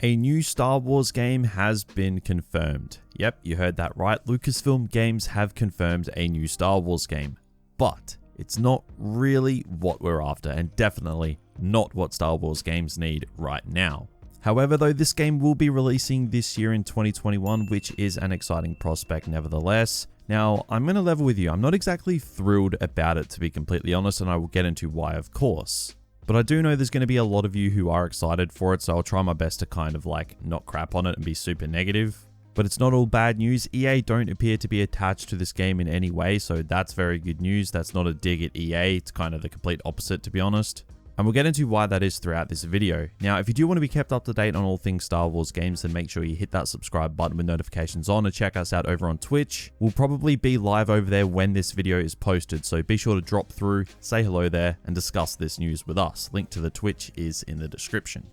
A new Star Wars game has been confirmed. Yep, you heard that right. Lucasfilm Games have confirmed a new Star Wars game. But it's not really what we're after, and definitely not what Star Wars games need right now. However, though, this game will be releasing this year in 2021, which is an exciting prospect nevertheless. Now, I'm going to level with you. I'm not exactly thrilled about it, to be completely honest, and I will get into why, of course. But I do know there's going to be a lot of you who are excited for it, so I'll try my best to kind of like not crap on it and be super negative. But it's not all bad news. EA don't appear to be attached to this game in any way, so that's very good news. That's not a dig at EA. It's kind of the complete opposite, to be honest. And we'll get into why that is throughout this video. Now, if you do want to be kept up to date on all things Star Wars games, then make sure you hit that subscribe button with notifications on and check us out over on Twitch. We'll probably be live over there when this video is posted, so be sure to drop through, say hello there, and discuss this news with us. Link to the Twitch is in the description.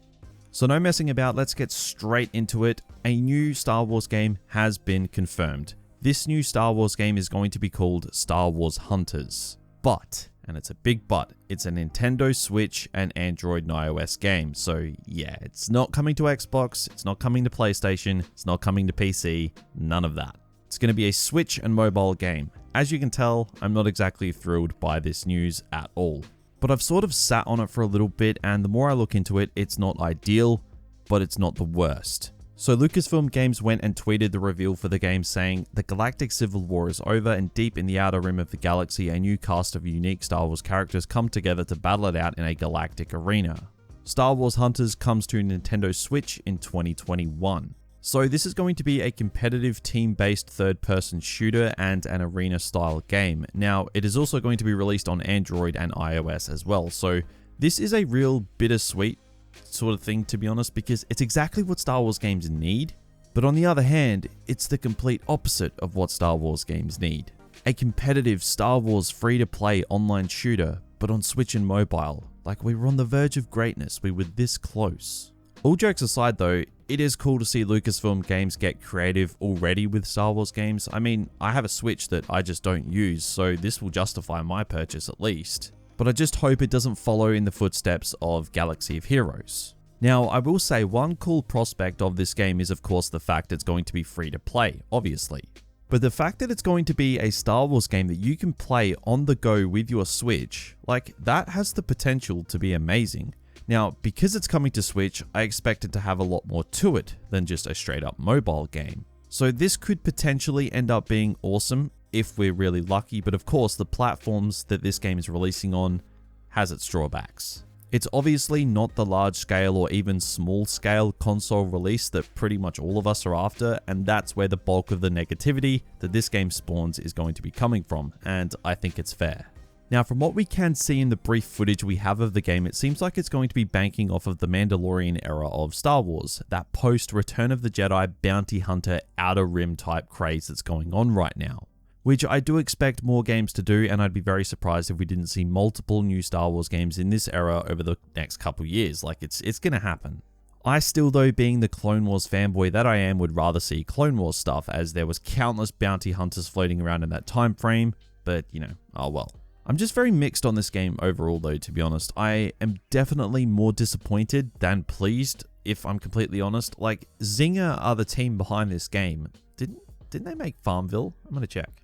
So no messing about, let's get straight into it. A new Star Wars game has been confirmed. This new Star Wars game is going to be called Star Wars Hunters. But, and it's a big but, it's a Nintendo Switch and Android and iOS game. So yeah, it's not coming to Xbox, it's not coming to PlayStation, it's not coming to PC, none of that. It's going to be a Switch and mobile game. As you can tell, I'm not exactly thrilled by this news at all. But I've sort of sat on it for a little bit, and the more I look into it, it's not ideal, but it's not the worst. So Lucasfilm Games went and tweeted the reveal for the game saying, "The galactic civil war is over, and deep in the outer rim of the galaxy, a new cast of unique Star Wars characters come together to battle it out in a galactic arena. Star Wars Hunters comes to Nintendo Switch in 2021. So this is going to be a competitive team-based third-person shooter and an arena-style game. Now, it is also going to be released on Android and iOS as well, so this is a real bittersweet sort of thing, to be honest, because it's exactly what Star Wars games need, but on the other hand, it's the complete opposite of what Star Wars games need. A competitive Star Wars free-to-play online shooter, but on Switch and mobile. Like, we were on the verge of greatness, we were this close. All jokes aside though, it is cool to see Lucasfilm Games get creative already with Star Wars games. I mean, I have a Switch that I just don't use, so this will justify my purchase at least. But I just hope it doesn't follow in the footsteps of Galaxy of Heroes. Now, I will say one cool prospect of this game is of course the fact it's going to be free to play, obviously. But the fact that it's going to be a Star Wars game that you can play on the go with your Switch, like, that has the potential to be amazing. Now, because it's coming to Switch, I expect it to have a lot more to it than just a straight up mobile game. So this could potentially end up being awesome if we're really lucky, but of course the platforms that this game is releasing on has its drawbacks. It's obviously not the large scale or even small scale console release that pretty much all of us are after, and that's where the bulk of the negativity that this game spawns is going to be coming from, and I think it's fair. Now, from what we can see in the brief footage we have of the game, it seems like it's going to be banking off of the Mandalorian era of Star Wars, that post-Return of the Jedi bounty hunter outer rim type craze that's going on right now. Which I do expect more games to do, and I'd be very surprised if we didn't see multiple new Star Wars games in this era over the next couple years. Like, it's gonna happen. I still, though, being the Clone Wars fanboy that I am, would rather see Clone Wars stuff, as there was countless bounty hunters floating around in that time frame, but you know, oh well. I'm just very mixed on this game overall though, to be honest. I am definitely more disappointed than pleased, if I'm completely honest. Like, Zynga are the team behind this game. Didn't they make Farmville? I'm gonna check.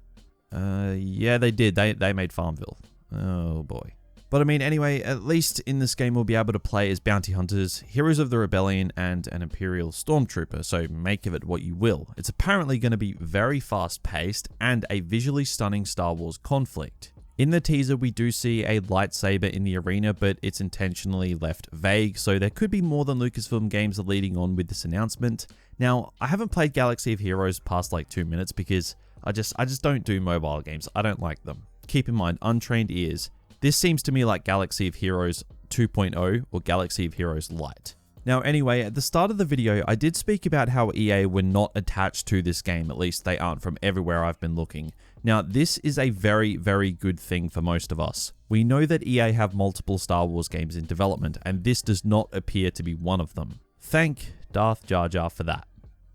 Yeah, they did. They made Farmville. Oh boy. But I mean, anyway, at least in this game we'll be able to play as bounty hunters, heroes of the rebellion, and an Imperial stormtrooper, so make of it what you will. It's apparently going to be very fast-paced and a visually stunning Star Wars conflict. In the teaser, we do see a lightsaber in the arena, but it's intentionally left vague, so there could be more than Lucasfilm Games are leading on with this announcement. Now, I haven't played Galaxy of Heroes past like 2 minutes because I just don't do mobile games. I don't like them. Keep in mind, untrained ears, this seems to me like Galaxy of Heroes 2.0 or Galaxy of Heroes Lite. Now anyway, at the start of the video, I did speak about how EA were not attached to this game, at least they aren't from everywhere I've been looking. Now this is a very, very good thing for most of us. We know that EA have multiple Star Wars games in development, and this does not appear to be one of them. Thank Darth Jar Jar for that.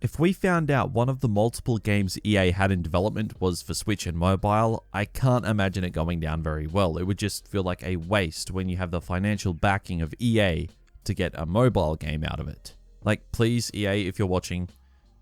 If we found out one of the multiple games EA had in development was for Switch and mobile, I can't imagine it going down very well. It would just feel like a waste when you have the financial backing of EA to get a mobile game out of it. Like, please, EA, if you're watching,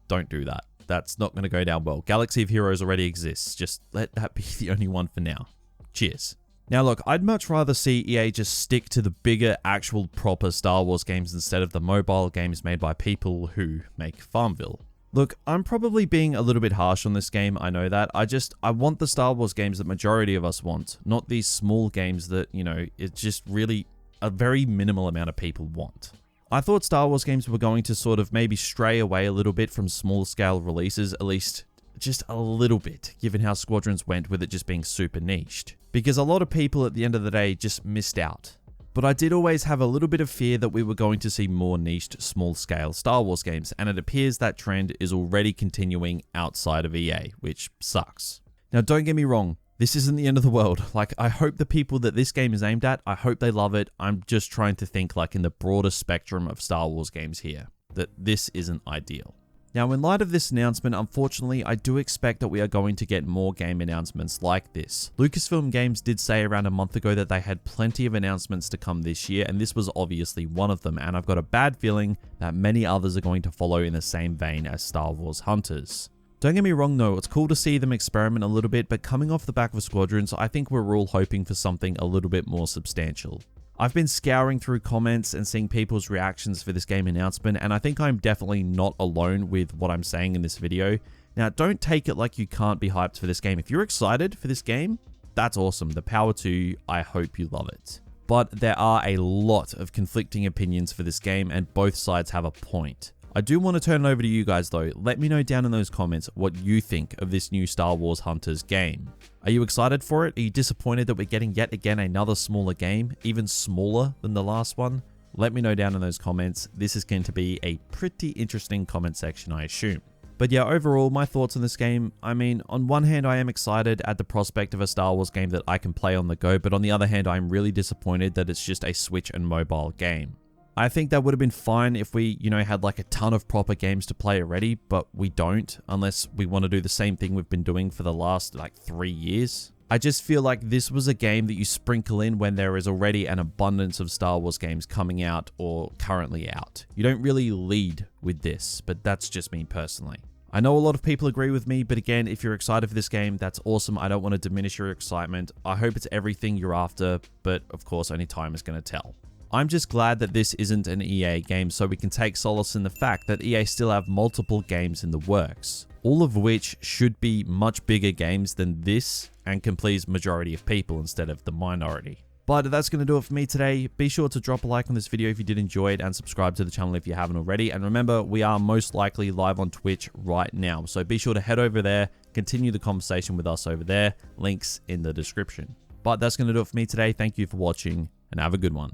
don't do that. That's not going to go down well. Galaxy of Heroes already exists. Just let that be the only one for now. Cheers. Now look, I'd much rather see EA just stick to the bigger, actual proper Star Wars games instead of the mobile games made by people who make Farmville. Look, I'm probably being a little bit harsh on this game, I know that. I want the Star Wars games that majority of us want, not these small games that, you know, it's just really a very minimal amount of people want. I thought Star Wars games were going to sort of maybe stray away a little bit from small scale releases, at least just a little bit, given how Squadrons went with it just being super niched. Because a lot of people at the end of the day just missed out. But I did always have a little bit of fear that we were going to see more niched, small-scale Star Wars games, and it appears that trend is already continuing outside of EA, which sucks. Now, don't get me wrong, this isn't the end of the world. Like, I hope the people that this game is aimed at, I hope they love it. I'm just trying to think like in the broader spectrum of Star Wars games here, that this isn't ideal. Now, in light of this announcement, unfortunately, I do expect that we are going to get more game announcements like this. Lucasfilm Games did say around a month ago that they had plenty of announcements to come this year, and this was obviously one of them, and I've got a bad feeling that many others are going to follow in the same vein as Star Wars Hunters. Don't get me wrong though, it's cool to see them experiment a little bit, but coming off the back of Squadrons, I think we're all hoping for something a little bit more substantial. I've been scouring through comments and seeing people's reactions for this game announcement, and I think I'm definitely not alone with what I'm saying in this video. Now, don't take it like you can't be hyped for this game. If you're excited for this game, that's awesome. The power to you. I hope you love it. But there are a lot of conflicting opinions for this game, and both sides have a point. I do want to turn it over to you guys though. Let me know down in those comments what you think of this new Star Wars Hunters game. Are you excited for it? Are you disappointed that we're getting yet again another smaller game, even smaller than the last one? Let me know down in those comments. This is going to be a pretty interesting comment section, I assume. But yeah, overall, my thoughts on this game, I mean, on one hand, I am excited at the prospect of a Star Wars game that I can play on the go, but on the other hand, I'm really disappointed that it's just a Switch and mobile game. I think that would have been fine if we, you know, had like a ton of proper games to play already, but we don't, unless we want to do the same thing we've been doing for the last like 3 years. I just feel like this was a game that you sprinkle in when there is already an abundance of Star Wars games coming out or currently out. You don't really lead with this, but that's just me personally. I know a lot of people agree with me, but again, if you're excited for this game, that's awesome. I don't want to diminish your excitement. I hope it's everything you're after, but of course, only time is going to tell. I'm just glad that this isn't an EA game, so we can take solace in the fact that EA still have multiple games in the works, all of which should be much bigger games than this and can please majority of people instead of the minority. But that's going to do it for me today. Be sure to drop a like on this video if you did enjoy it and subscribe to the channel if you haven't already. And remember, we are most likely live on Twitch right now, so be sure to head over there, continue the conversation with us over there, links in the description. But that's going to do it for me today. Thank you for watching and have a good one.